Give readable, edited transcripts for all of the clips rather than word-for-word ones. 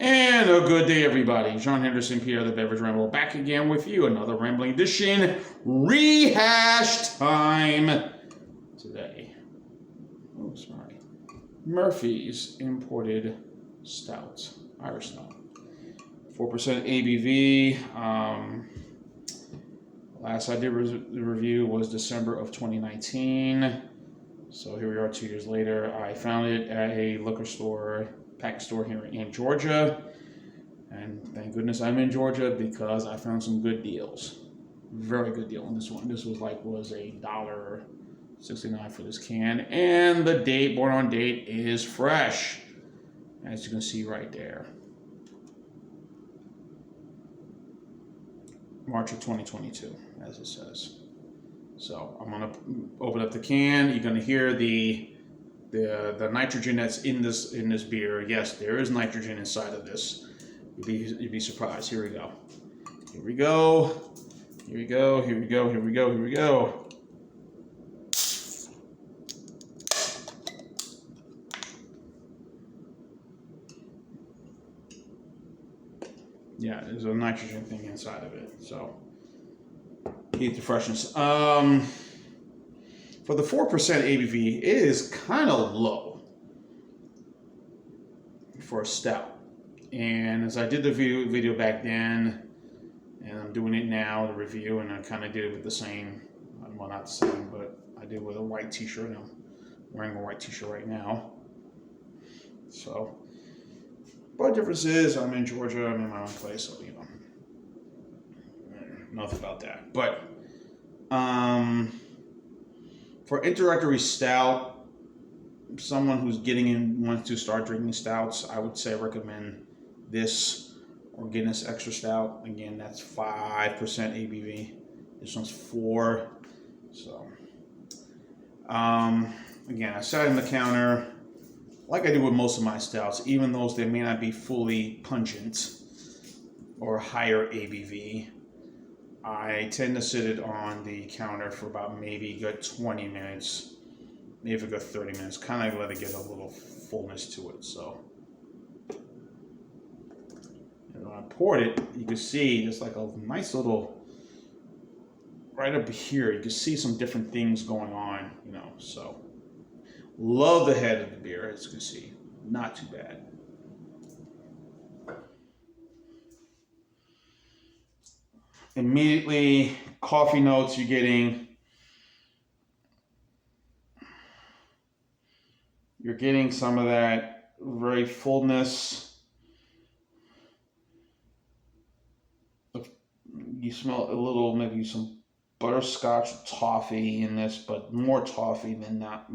And a good day, everybody. John Henderson, Pierre the Beverage Ramble, back again with you. Another rambling edition. Rehash time today. Oh, sorry. Murphy's Imported Stout. Irish Stout. 4% ABV. Last I did the review was December of 2019. So here we are 2 years later. I found it at a liquor store, pack store here in Georgia. And thank goodness I'm in Georgia because I found some good deals. Very good deal on this one. This was $1.69 for this can. And the date, born on date, is fresh. As you can see right there. March of 2022, as it says. So I'm gonna open up the can. You're gonna hear the nitrogen that's in this beer. Yes, there is nitrogen inside of this. You'd be surprised. Here we go. Here we go. Here we go. Here we go. Here we go. Here we go. Yeah, there's a nitrogen thing inside of it. So keep the freshness. For the 4% ABV, it is kind of low for a stout. And as I did the video back then, and I'm doing it now, the review, and I kind of did it with the same, well, not the same, but I did with a white t-shirt. I'm wearing a white t-shirt right now. So, but the difference is I'm in Georgia, I'm in my own place, so, you know, nothing about that. But for introductory stout, someone who's wants to start drinking stouts, I would say recommend this or Guinness Extra Stout. Again, that's 5% ABV. This one's 4. So, again, I sat in the counter like I do with most of my stouts, even those that may not be fully pungent or higher ABV. I tend to sit it on the counter for about maybe a good 20 minutes, maybe a good 30 minutes, kind of let it get a little fullness to it. So, and when I poured it, you can see there's like a nice little, right up here, you can see some different things going on, you know, so. Love the head of the beer, as you can see. Not too bad. Immediately, coffee notes you're getting. You're getting some of that very fullness. You smell a little, maybe some butterscotch toffee in this, but more toffee than not.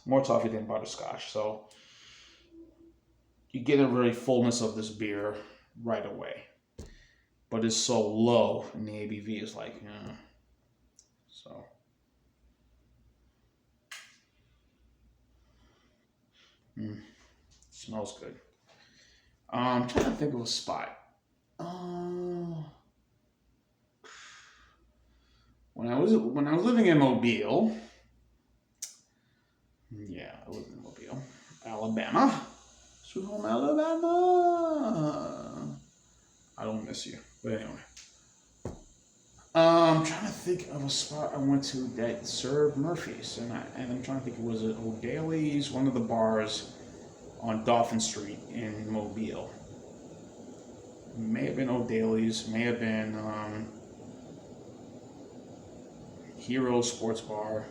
More toffee than butterscotch. So you get a very fullness of this beer right away. But it's so low, and the ABV is like, so. Smells good. I'm trying to think of a spot. When I was living in Mobile. Yeah, I lived in Mobile, Alabama. Sweet home Alabama. I don't miss you. But anyway. I'm trying to think of a spot I went to that served Murphy's. And I'm trying to think, was it O'Daly's, one of the bars on Dauphin Street in Mobile. May have been O'Daly's, may have been Hero Sports Bar.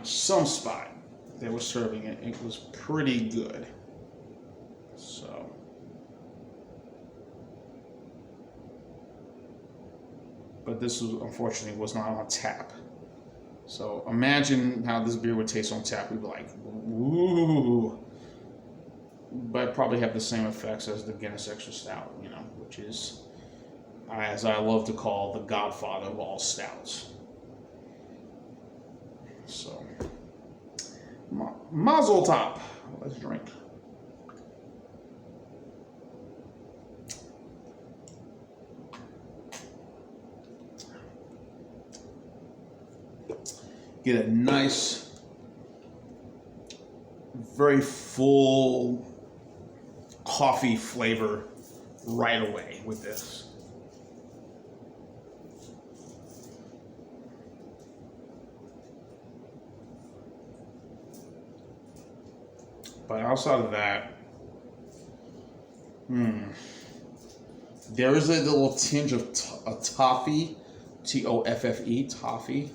Some spot that was serving it. It was pretty good. So, but this was, unfortunately, was not on tap. So imagine how this beer would taste on tap. We'd be like, ooh. But probably have the same effects as the Guinness Extra Stout, you know, which is, as I love to call, the godfather of all stouts. So, Mazel Tov. Let's drink. Get a nice very full coffee flavor right away with this. But outside of that, there is a little tinge of a toffee, T-O-F-F-E, toffee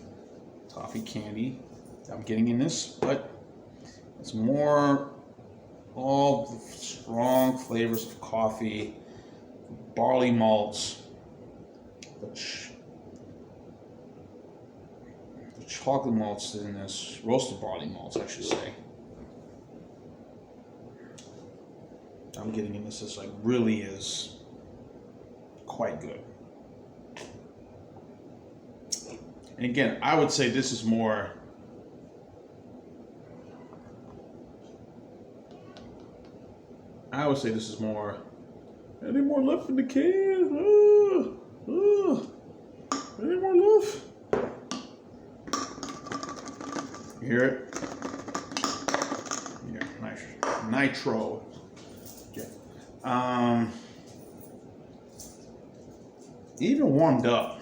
candy that I'm getting in this, but it's more all the strong flavors of coffee, barley malts, the chocolate malts in this, roasted barley malts, I should say. I'm getting in this. This like really is quite good. And again, I would say this is more. Any more left in the can? Any more left? You hear it? Yeah, nice. Nitro. Even warmed up,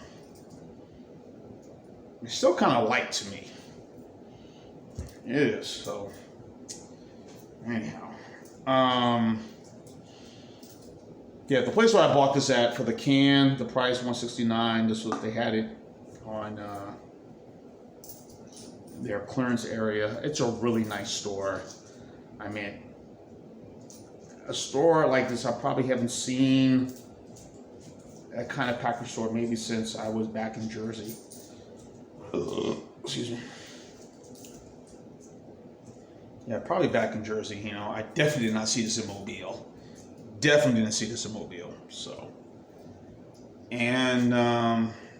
it's still kind of light to me. It is. So anyhow, yeah, the place where I bought this at for the can, the price $169. This was, they had it on their clearance area. It's a really nice store. I mean, a store like this I probably haven't seen a kind of package store maybe since I was back in Jersey. Excuse me. Yeah, probably back in Jersey. You know, I definitely did not see this in Mobile. Definitely didn't see this in Mobile. So, and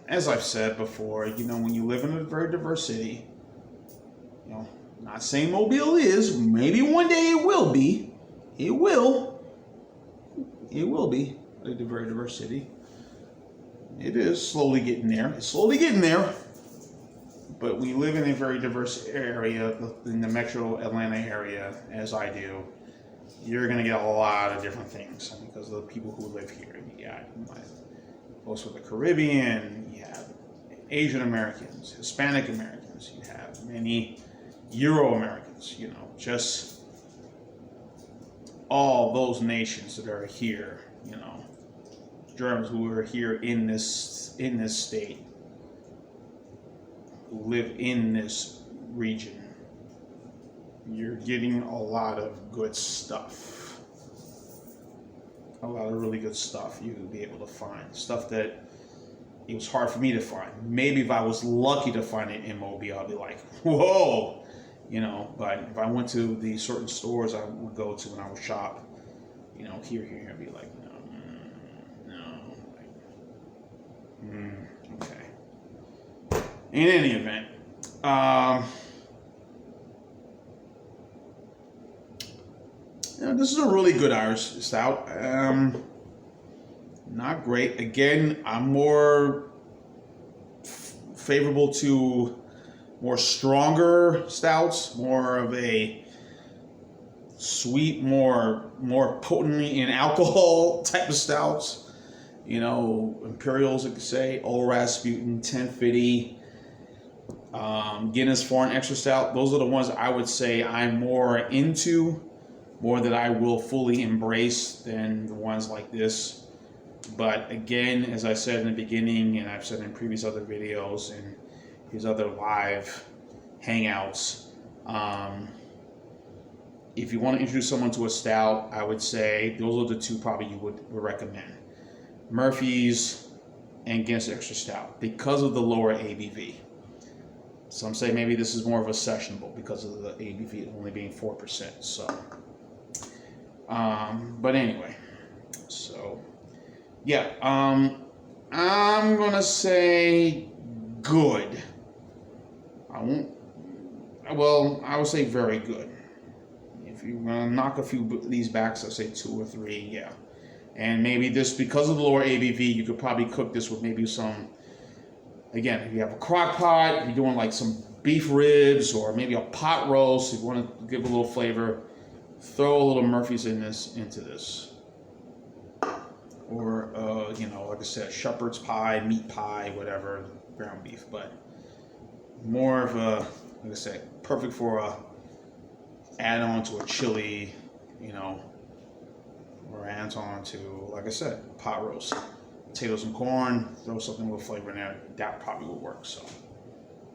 as I've said before, you know, when you live in a very diverse city, you know, not saying Mobile is, maybe one day it will be. It will be a very diverse city. It is slowly getting there. It's slowly getting there. But we live in a very diverse area, in the metro Atlanta area, as I do. You're going to get a lot of different things because of the people who live here. You got folks from the Caribbean, you have Asian Americans, Hispanic Americans, you have many Euro Americans, you know, just all those nations that are here, you know, Germans who are here in this state, who live in this region. You're getting a lot of good stuff. A lot of really good stuff you'll be able to find. Stuff that it was hard for me to find. Maybe if I was lucky to find it in Mobile, I'd be like, whoa, you know. But if I went to the certain stores I would go to when I would shop, you know, here, I'd be like, okay. In any event, you know, this is a really good Irish stout. Not great. Again, I'm more favorable to more stronger stouts, more of a sweet, more potently in alcohol type of stouts. You know, Imperials, I could say, Old Rasputin, 1050, Guinness Foreign Extra Stout. Those are the ones I would say I'm more into, more that I will fully embrace than the ones like this. But again, as I said in the beginning, and I've said in previous other videos and these other live hangouts, if you want to introduce someone to a stout, I would say those are the two probably you would recommend. Murphy's and Guinness Extra Stout, because of the lower ABV. Some say maybe this is more of a sessionable because of the ABV only being 4%. So, but anyway, so yeah, I'm gonna say good. I would say very good. If you're gonna knock a few of these back, so say 2 or 3, yeah. And maybe this, because of the lower ABV, you could probably cook this with maybe some, again, if you have a crock pot, if you're doing like some beef ribs or maybe a pot roast, if you want to give a little flavor, throw a little Murphy's into this. Or, like I said, shepherd's pie, meat pie, whatever, ground beef. But more of a, like I said, perfect for a add-on to a chili, or add-on to, like I said, pot roast. Potatoes and corn, throw something with flavor in there. That probably will work. So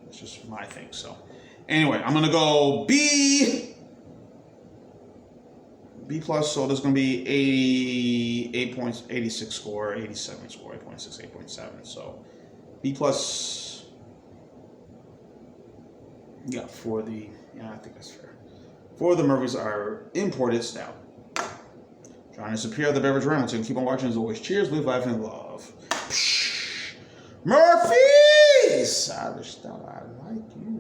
it's just my thing. So anyway, I'm gonna go B plus. So there's gonna be 88 points, 86 score, 87 score, 8.6, 8.7. So B plus. Yeah, I think that's fair. For the Murphy's are imported stout. Trying to disappear the beverage Remington. Keep on watching as always. Cheers, live life, and love. Murphy's! Irish Stout, I like you.